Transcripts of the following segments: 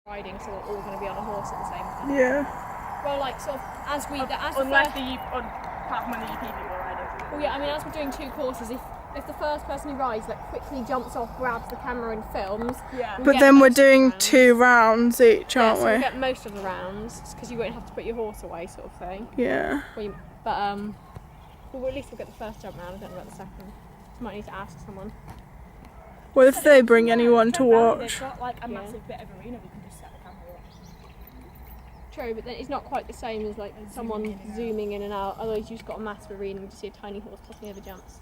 riding, so we're all going to be on a horse at the same time. Yeah. Well, like sort of as we apart from when the EP people are riding. Well, yeah. I mean, as we're doing 2 courses, if the first person who rides like quickly jumps off, grabs the camera and films. Yeah. But then we're doing 2 rounds each, aren't so we? we'll get most of the rounds because you won't have to put your horse away, sort of thing. Yeah. Well, at least we'll get the first jump round. I don't know about the second. So might need to ask someone. Well, if they bring anyone to watch. They've got like a massive bit of arena we can just set the camera up. True, but then it's not quite the same as like someone zooming in and out. Otherwise, you've just got a massive arena and you just see a tiny horse tossing over jumps.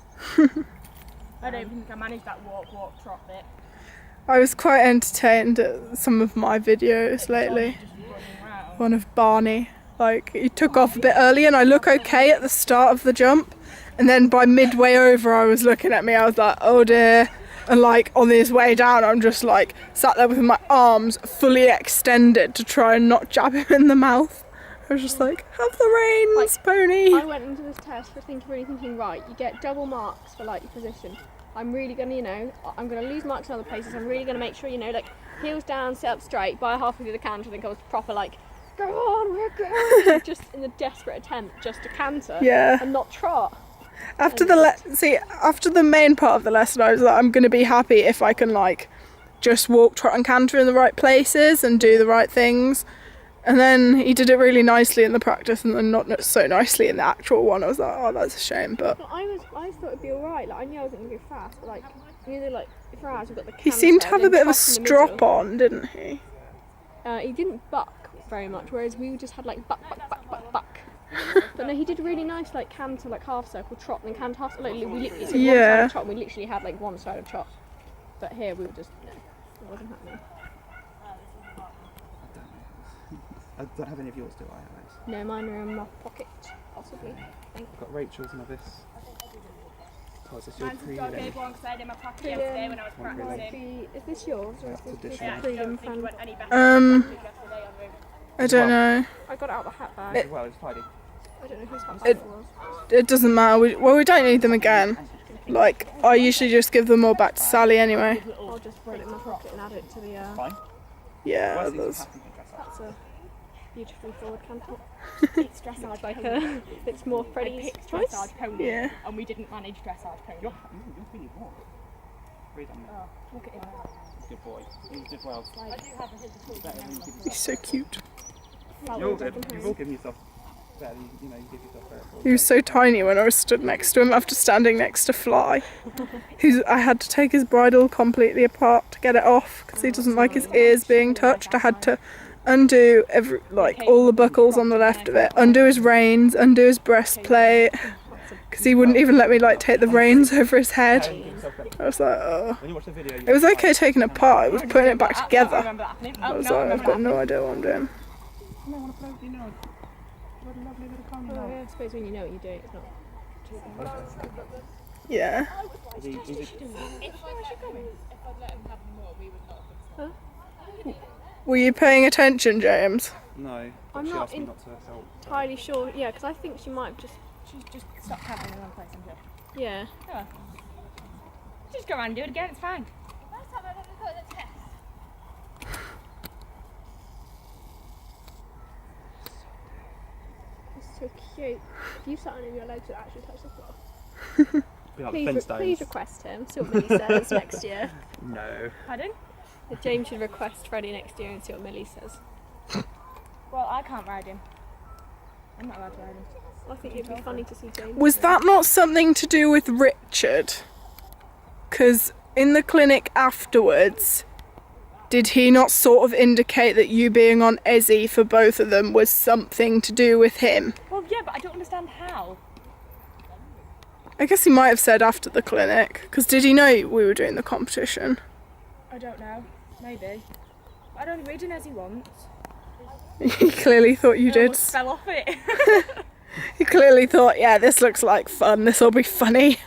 I don't think I managed that walk, trot bit. I was quite entertained at some of my videos lately. One of Barney. Like, he took off a bit early and I look okay at the start of the jump. And then by midway over, I was looking at me, I was like, oh dear. And like, on his way down, I'm just like, sat there with my arms fully extended to try and not jab him in the mouth. I was just like, have the reins, pony. I went into this test for thinking, right, you get double marks for like your position. I'm really going to, I'm going to lose marks in other places. I'm really going to make sure, like, heels down, sit up straight, by halfway through the canter, I think I was proper like, go on, we're going. Just in the desperate attempt just to canter and not trot. After the main part of the lesson, I was like, I'm going to be happy if I can like just walk, trot and canter in the right places and do the right things. And then he did it really nicely in the practice and then not so nicely in the actual one. I was like, oh, that's a shame. But I thought it'd be alright. Like, I knew I wasn't going to go fast, but like, like, for ours, we've got the canter. He seemed to have a bit of a strop on, didn't he? He didn't buck very much, whereas we just had like buck. But no, he did really nice like canter, like half circle trot, and then canter half circle. Like, we literally one side of trot, and we literally had like one side of trot. But here we were just it wasn't happening. I don't have any of yours, do I? Alex? No, mine are in my pocket, possibly. I've got Rachel's Novice. Oh, is this your Mine's a dog egg one because I had it in my pocket yesterday when I was practicing. Is this yours or is this Yeah, Freedom fan? I don't know. I got it out of the hat bag. Well, it's tidy. I don't know whose hat bag it was. It doesn't matter. We don't need them again. Like, I usually just give them all back to Sally anyway. I'll just put it in my pocket and add it to the. Fine. Yeah, That's a beautifully forward canter. It's dressage like it's more Freddie's choice. Dressage pony. Yeah. And we didn't manage dressage pony. You're really warm. Read on Oh, look at him. Good boy. He did well. I do have a hint of He's so cute. You're good. You've all given yourself better than, you give yourself better. He was so tiny when I was stood next to him after standing next to Fly. I had to take his bridle completely apart to get it off because he doesn't like his ears being touched. I had to undo all the buckles on the left of it, undo his reins, undo his breastplate, because he wouldn't even let me take the reins over his head. I was like, oh. It was okay taking it apart, it was putting it back together. I was like, I've got no idea what I'm doing. I suppose when you know what you're doing, it's not too bad. Yeah. Were you paying attention, James? No. I'm not entirely sure. Yeah, because I think she might have She's just stopped having in one place, I'm sure. Yeah. Just go around and do it again, it's fine. It's so cute. If you sat on him, your legs would actually touch the floor. Please request him. See what Millie says next year. No. Pardon? James should request Freddie next year and see what Millie says. Well, I can't ride him. I'm not allowed to ride him. I think it'd be funny to see James. Was that not something to do with Richard? Because in the clinic afterwards, did he not sort of indicate that you being on Ezzy for both of them was something to do with him? Well, yeah, but I don't understand how. I guess he might have said after the clinic, because did he know we were doing the competition? I don't know. Maybe. I'd only ridden Ezzy once. He clearly thought you did. Almost fell off it. He clearly thought, yeah, this looks like fun, this will be funny.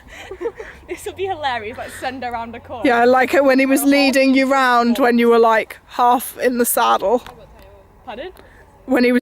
This will be hilarious, send her around the corner. Yeah, I like it when he was leading you round when you were half in the saddle. Pardon? When he was